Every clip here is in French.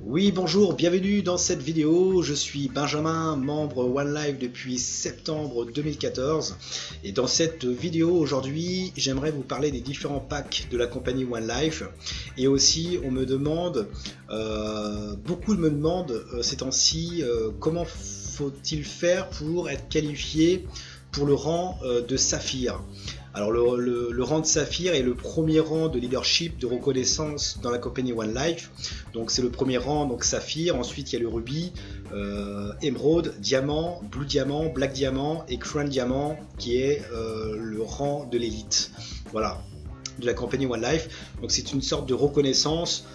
Oui, bonjour, bienvenue dans cette vidéo. Je suis Benjamin, membre OneLife depuis septembre 2014. Et dans cette vidéo aujourd'hui, j'aimerais vous parler des différents packs de la compagnie OneLife. Et aussi, on me demande, beaucoup me demandent ces temps-ci, comment faut-il faire pour être qualifié pour le rang de Saphir. Alors le rang de Saphir est le premier rang de leadership, de reconnaissance dans la compagnie OneLife. Donc c'est le premier rang, donc Saphir. Ensuite il y a le Ruby, Emerald, Diamant, Blue Diamant, Black Diamant et Crown Diamant qui est le rang de l'élite. Voilà, de la compagnie OneLife. Donc c'est une sorte de reconnaissance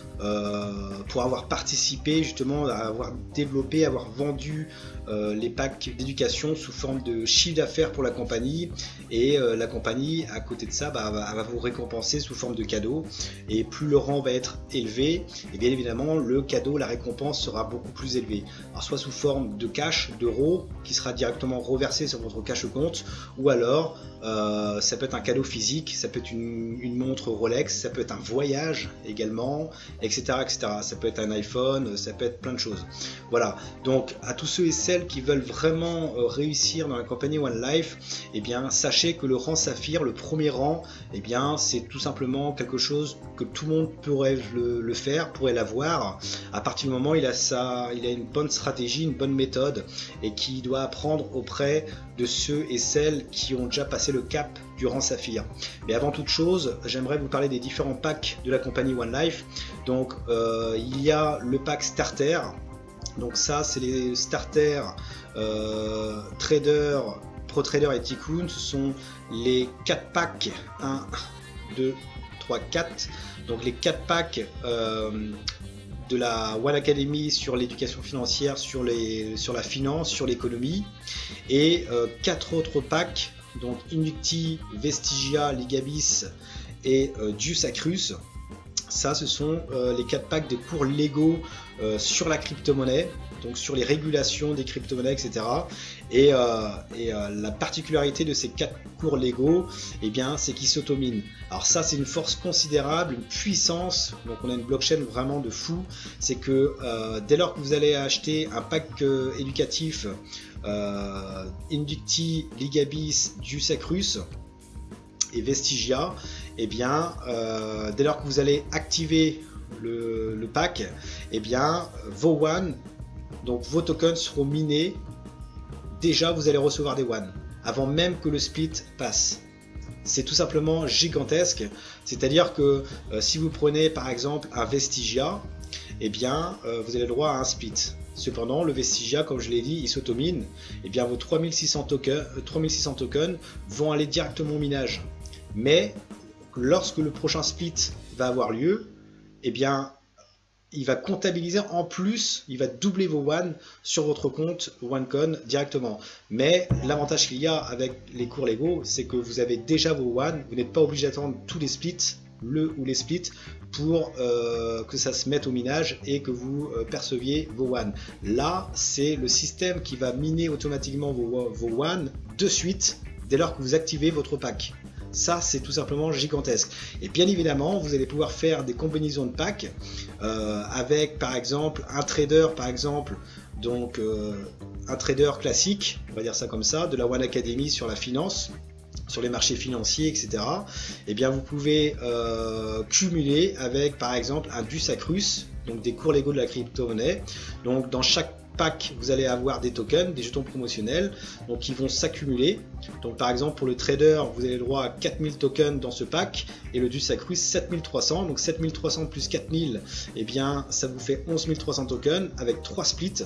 pour avoir participé justement, à avoir développé, avoir vendu les packs d'éducation sous forme de chiffre d'affaires pour la compagnie, et la compagnie à côté de ça va vous récompenser sous forme de cadeau, et plus le rang va être élevé, et bien évidemment le cadeau, la récompense sera beaucoup plus élevée, alors soit sous forme de cash, d'euros qui sera directement reversé sur votre cash compte, ou alors ça peut être un cadeau physique, ça peut être une montre Rolex, ça peut être un voyage également, etc., etc. Ça peut être un iPhone, ça peut être plein de choses. Voilà, donc à tous ceux et celles qui veulent vraiment réussir dans la compagnie OneLife, eh bien sachez que le rang Saphir, le premier rang, eh bien c'est tout simplement quelque chose que tout le monde pourrait le faire, pourrait l'avoir, à partir du moment où il a une bonne stratégie, une bonne méthode, et qui doit apprendre auprès de ceux et celles qui ont déjà passé le cap du rang Saphir. Mais avant toute chose, j'aimerais vous parler des différents packs de la compagnie OneLife. Donc il y a le pack Starter. Donc ça c'est les Starter Trader, Pro Trader et Tycoon. Ce sont les 4 packs 1, 2, 3, 4. Donc les 4 packs de la One Academy sur l'éducation financière, sur la finance, sur l'économie, et 4 autres packs, donc Inducti, Vestigia, Ligabis et Dius Acrus. Ça, ce sont les 4 packs de cours légaux sur la crypto-monnaie, donc sur les régulations des crypto-monnaies, etc. Et la particularité de ces 4 cours légaux, eh bien, c'est qu'ils s'autominent. Alors ça, c'est une force considérable, une puissance. Donc on a une blockchain vraiment de fou. C'est que dès lors que vous allez acheter un pack éducatif Inducti, Ligabis, Dius Acrus et Vestigia, et bien dès lors que vous allez activer le pack, et bien vos one, donc vos tokens seront minés. Déjà vous allez recevoir des one avant même que le split passe. C'est tout simplement gigantesque. C'est à dire que si vous prenez par exemple un Vestigia, et bien vous avez le droit à un split. Cependant, le Vestigia, comme je l'ai dit, il s'automine. Et bien vos 3600 tokens vont aller directement au minage. Mais lorsque le prochain split va avoir lieu, eh bien il va comptabiliser en plus, il va doubler vos one sur votre compte OneCoin directement. Mais l'avantage qu'il y a avec les cours légaux, c'est que vous avez déjà vos one, vous n'êtes pas obligé d'attendre tous les splits, les splits, pour que ça se mette au minage et que vous perceviez vos one. Là, c'est le système qui va miner automatiquement vos one de suite dès lors que vous activez votre pack. Ça, c'est tout simplement gigantesque. Et bien évidemment, vous allez pouvoir faire des combinaisons de packs avec par exemple un trader, par exemple, donc un trader classique, on va dire ça comme ça, de la One Academy sur la finance, sur les marchés financiers, etc. Et bien vous pouvez cumuler avec par exemple un Dius Acrus, donc des cours légaux de la crypto-monnaie. Donc dans chaque pack, vous allez avoir des tokens, des jetons promotionnels, donc qui vont s'accumuler. Donc par exemple pour le trader, vous avez le droit à 4000 tokens dans ce pack, et le Dius Acrus 7300. Donc 7300 plus 4000, et bien ça vous fait 11300 tokens avec 3 splits,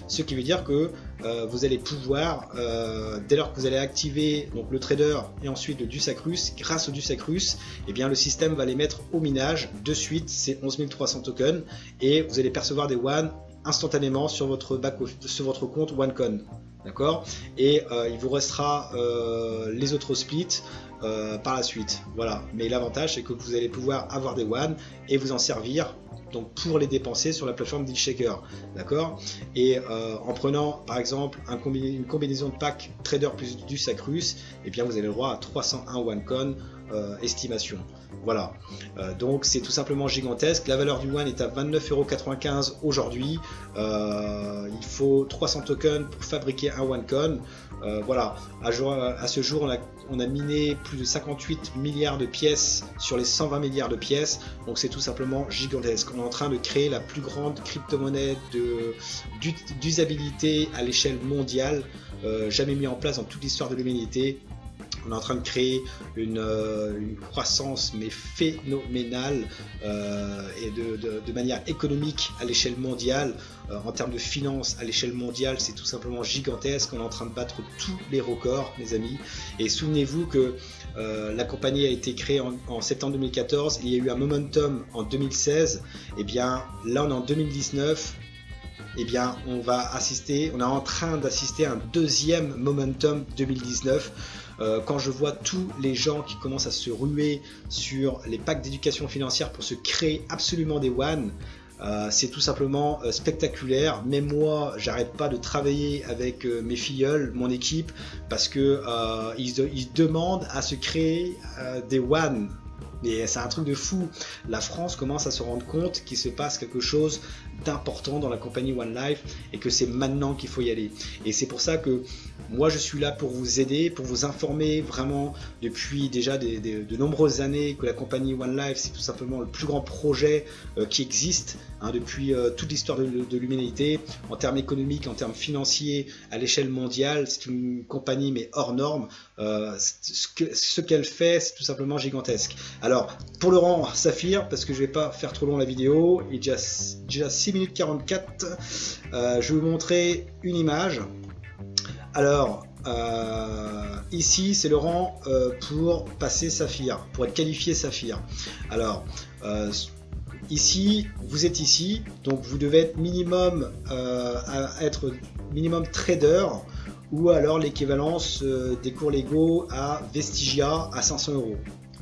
ce qui veut dire que vous allez pouvoir, dès lors que vous allez activer donc le trader et ensuite le Dius Acrus, grâce au Dius Acrus, et bien le système va les mettre au minage de suite, ces 11300 tokens, et vous allez percevoir des one instantanément sur votre compte OneCoin, d'accord. Et il vous restera les autres splits par la suite. Voilà. Mais l'avantage, c'est que vous allez pouvoir avoir des WAN et vous en servir donc pour les dépenser sur la plateforme DealShaker, d'accord. Et en prenant par exemple une combinaison de pack trader plus du Sacrus, et bien vous avez le droit à 301 OneCoin estimation. Voilà, donc c'est tout simplement gigantesque. La valeur du One est à 29,95 € aujourd'hui. Il faut 300 tokens pour fabriquer un OneCoin. Voilà, à ce jour, on a miné plus de 58 milliards de pièces sur les 120 milliards de pièces. Donc c'est tout simplement gigantesque. On est en train de créer la plus grande crypto-monnaie d'usabilité à l'échelle mondiale, jamais mis en place dans toute l'histoire de l'humanité. On est en train de créer une croissance mais phénoménale et de manière économique à l'échelle mondiale. En termes de finances à l'échelle mondiale, c'est tout simplement gigantesque. On est en train de battre tous les records, mes amis. Et souvenez-vous que la compagnie a été créée en septembre 2014. Il y a eu un momentum en 2016. Et bien là, on est en 2019. Eh bien, on est en train d'assister à un deuxième momentum 2019. Quand je vois tous les gens qui commencent à se ruer sur les packs d'éducation financière pour se créer absolument des WAN, c'est tout simplement spectaculaire. Même moi, j'arrête pas de travailler avec mes filleuls, mon équipe, parce que ils demandent à se créer des WAN. Et c'est un truc de fou. La France commence à se rendre compte qu'il se passe quelque chose d'important dans la compagnie One Life et que c'est maintenant qu'il faut y aller. Et c'est pour ça que moi je suis là pour vous aider, pour vous informer vraiment depuis déjà de nombreuses années que la compagnie One Life c'est tout simplement le plus grand projet qui existe depuis toute l'histoire de l'humanité en termes économiques, en termes financiers à l'échelle mondiale. C'est une compagnie mais hors norme. Ce qu'elle fait c'est tout simplement gigantesque. Alors pour le rang Saphir, parce que je vais pas faire trop long la vidéo, il est déjà 6 minutes 44, je vais vous montrer une image. Alors ici c'est le rang pour passer Saphir, pour être qualifié Saphir. Alors ici vous êtes ici, donc vous devez être minimum être minimum trader ou alors l'équivalence des cours légaux à Vestigia à 500 €.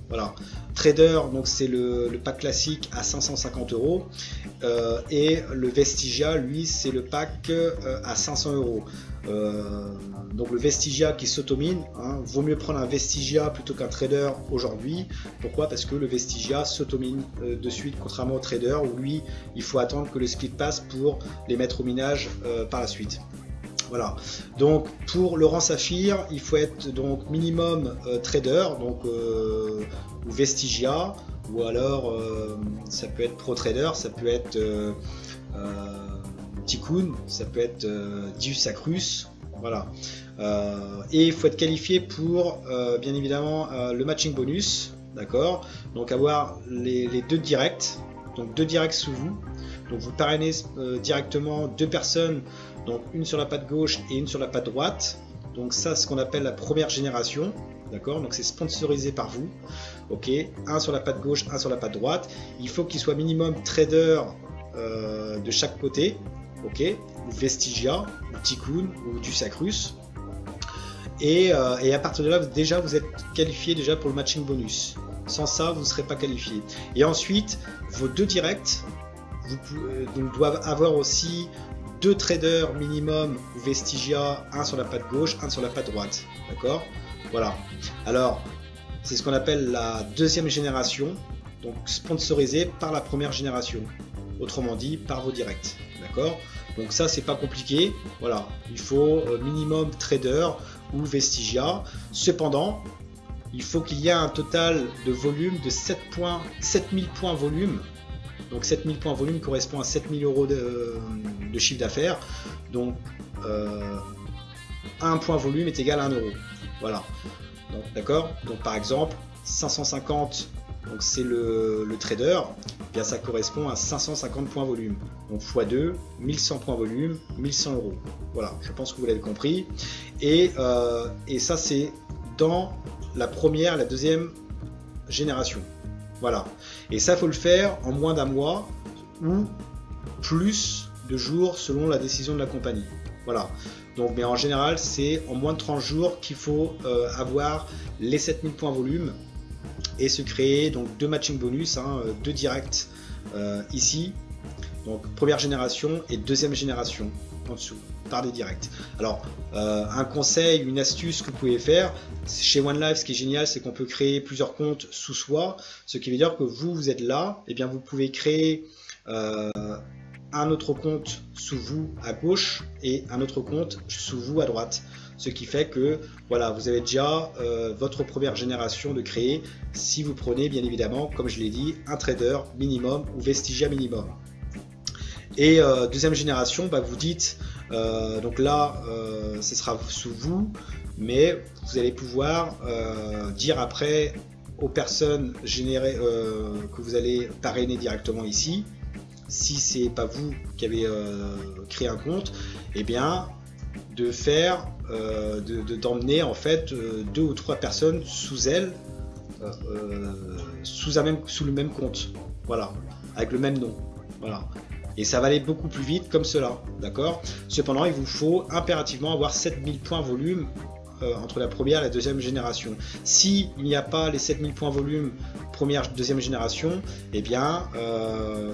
Voilà, trader donc c'est le pack classique à 550 € et le Vestigia lui c'est le pack à 500 €. Donc le Vestigia qui s'automine, vaut mieux prendre un Vestigia plutôt qu'un trader aujourd'hui. Pourquoi? Parce que le Vestigia s'automine de suite, contrairement au trader où lui il faut attendre que le split passe pour les mettre au minage par la suite. Voilà, donc pour le rang Saphir, il faut être donc minimum trader, donc ou Vestigia, ou alors ça peut être Pro Trader, ça peut être Tikkun, ça peut être du Sacrus, voilà. Et il faut être qualifié pour bien évidemment le matching bonus, d'accord. Donc avoir les deux directs, donc deux directs sous vous. Donc vous parrainez directement deux personnes, donc une sur la patte gauche et une sur la patte droite. Donc ça, c'est ce qu'on appelle la première génération, d'accord. Donc c'est sponsorisé par vous, ok. Un sur la patte gauche, un sur la patte droite. Il faut qu'il soit minimum trader de chaque côté, ok. Ou Vestigia, ou Tikkun, ou du Sacrus. Et à partir de là, déjà vous êtes qualifié déjà pour le matching bonus. Sans ça, vous ne serez pas qualifié. Et ensuite, vos deux directs donc doivent avoir aussi deux traders minimum ou Vestigia, un sur la patte gauche, un sur la patte droite, d'accord. Voilà, alors c'est ce qu'on appelle la deuxième génération, donc sponsorisée par la première génération, autrement dit par vos directs, d'accord. Donc ça c'est pas compliqué, voilà, il faut minimum trader ou Vestigia. Cependant il faut qu'il y ait un total de volume de 7000 points volume. Donc 7000 points volume correspond à 7000 € de chiffre d'affaires. Donc 1 point volume est égal à 1 €. Voilà. Donc d'accord. Donc par exemple 550, donc c'est le trader, eh bien ça correspond à 550 points volume. Donc x2, 1100 points volume, 1100 €. Voilà, je pense que vous l'avez compris. Et ça c'est dans la première et la deuxième génération. Voilà, et ça faut le faire en moins d'un mois ou plus de jours selon la décision de la compagnie. Voilà. Donc, mais en général, c'est en moins de 30 jours qu'il faut avoir les 7000 points volume et se créer donc 2 matching bonus, 2 directs ici. Donc première génération et deuxième génération en dessous par des directs. Alors un conseil, une astuce que vous pouvez faire chez OneLife, ce qui est génial, c'est qu'on peut créer plusieurs comptes sous soi, ce qui veut dire que vous êtes là, et bien vous pouvez créer un autre compte sous vous à gauche et un autre compte sous vous à droite, ce qui fait que voilà, vous avez déjà votre première génération de créer si vous prenez bien évidemment, comme je l'ai dit, un trader minimum ou Vestigia minimum. Et deuxième génération, bah, vous dites, donc là ce sera sous vous, mais vous allez pouvoir dire après aux personnes générées que vous allez parrainer directement ici, si c'est pas vous qui avez créé un compte, et bien de faire d'emmener en fait 2 ou 3 personnes sous elle, sous le même compte, voilà, avec le même nom, voilà. Et ça va aller beaucoup plus vite comme cela, d'accord. Cependant, il vous faut impérativement avoir 7000 points volume entre la première et la deuxième génération. Si il n'y a pas les 7000 points volume première, deuxième génération, eh bien,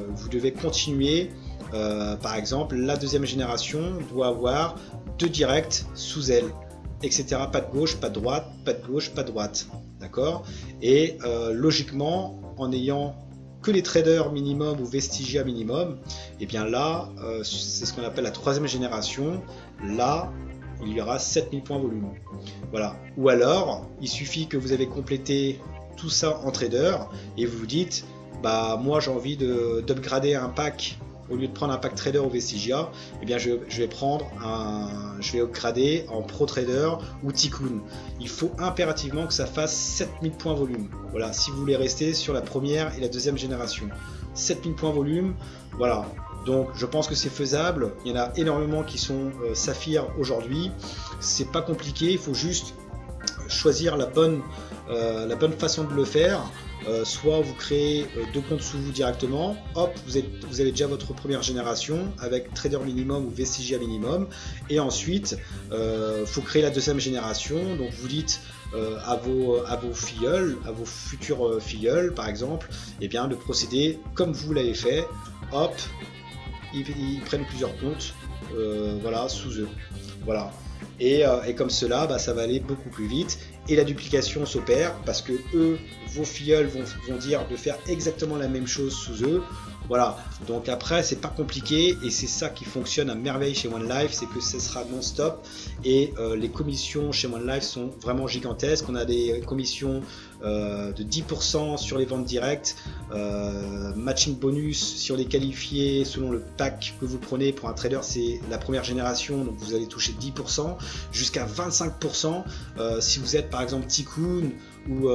vous devez continuer. Par exemple, la deuxième génération doit avoir 2 directs sous elle, etc. Pas de gauche, pas de droite, pas de gauche, pas de droite, d'accord. Et logiquement, en ayant que les traders minimum ou Vestigia minimum, et bien là, c'est ce qu'on appelle la troisième génération. Là, il y aura 7000 points volume. Voilà. Ou alors, il suffit que vous avez complété tout ça en trader et vous vous dites, bah moi j'ai envie d'upgrader un pack. Au lieu de prendre un pack trader ou Vestigia, eh bien je vais upgrader en pro trader ou Tikkun. Il faut impérativement que ça fasse 7000 points volume. Voilà, si vous voulez rester sur la première et la deuxième génération. 7000 points volume, voilà. Donc je pense que c'est faisable. Il y en a énormément qui sont Saphir aujourd'hui. C'est pas compliqué, il faut juste choisir la bonne façon de le faire. Soit vous créez 2 comptes sous vous directement, hop, vous avez déjà votre première génération avec trader minimum ou Vestigia minimum, et ensuite faut créer la deuxième génération. Donc vous dites à vos filleuls, à vos futurs filleuls par exemple, et bien de procéder comme vous l'avez fait, hop, ils prennent plusieurs comptes, voilà, sous eux, voilà. Et comme cela, bah, ça va aller beaucoup plus vite et la duplication s'opère parce que eux, vos filleuls vont dire de faire exactement la même chose sous eux. Voilà, donc après c'est pas compliqué et c'est ça qui fonctionne à merveille chez OneLife, c'est que ce sera non-stop et les commissions chez OneLife sont vraiment gigantesques. On a des commissions de 10% sur les ventes directes, matching bonus sur les qualifiés selon le pack que vous prenez. Pour un trader c'est la première génération, donc vous allez toucher 10% jusqu'à 25% si vous êtes par exemple Tikkun ou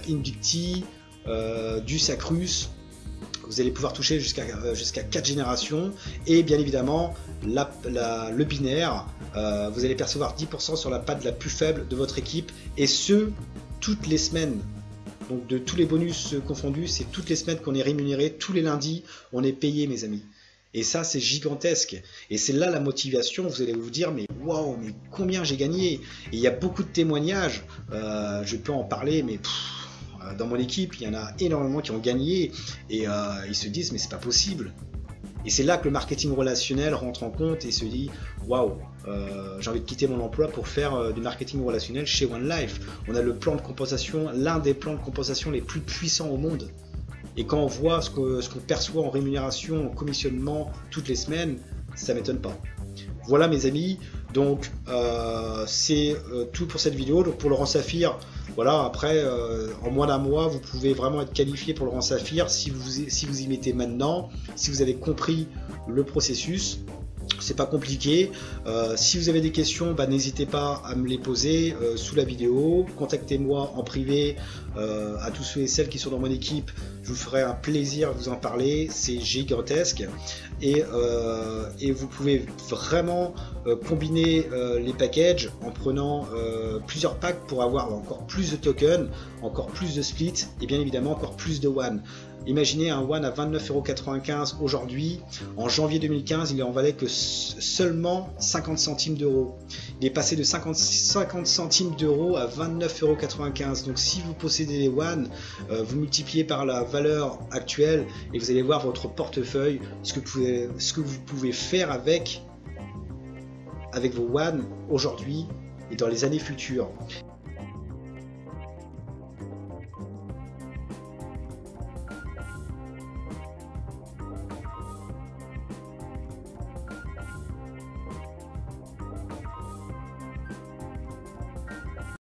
Invicti, du Sacrus. Vous allez pouvoir toucher jusqu'à 4 générations et bien évidemment le binaire, vous allez percevoir 10% sur la patte la plus faible de votre équipe et ce toutes les semaines. Donc de tous les bonus confondus, c'est toutes les semaines qu'on est rémunéré, tous les lundis on est payé mes amis. Et ça c'est gigantesque et c'est là la motivation. Vous allez vous dire mais waouh, mais combien j'ai gagné. Et il y a beaucoup de témoignages, je peux en parler mais dans mon équipe, il y en a énormément qui ont gagné et ils se disent mais c'est pas possible. Et c'est là que le marketing relationnel rentre en compte et se dit waouh, j'ai envie de quitter mon emploi pour faire du marketing relationnel chez OneLife. On a le plan de compensation, l'un des plans de compensation les plus puissants au monde. Et quand on voit ce qu'on perçoit en rémunération, en commissionnement toutes les semaines, ça m'étonne pas. Voilà mes amis, donc c'est tout pour cette vidéo. Donc pour le rang Saphir, voilà, après en moins d'un mois vous pouvez vraiment être qualifié pour le rang Saphir si vous y mettez maintenant, si vous avez compris le processus. C'est pas compliqué. Si vous avez des questions, bah, n'hésitez pas à me les poser sous la vidéo. Contactez-moi en privé à tous ceux et celles qui sont dans mon équipe. Je vous ferai un plaisir de vous en parler. C'est gigantesque. Et vous pouvez vraiment combiner les packages en prenant plusieurs packs pour avoir encore plus de tokens, encore plus de splits et bien évidemment encore plus de one. Imaginez un One à 29,95 € aujourd'hui. En janvier 2015, il en valait que seulement 50 centimes d'euros. Il est passé de 50 centimes d'euros à 29,95 €. Donc si vous possédez les One, vous multipliez par la valeur actuelle et vous allez voir votre portefeuille, ce que vous pouvez faire avec vos One aujourd'hui et dans les années futures.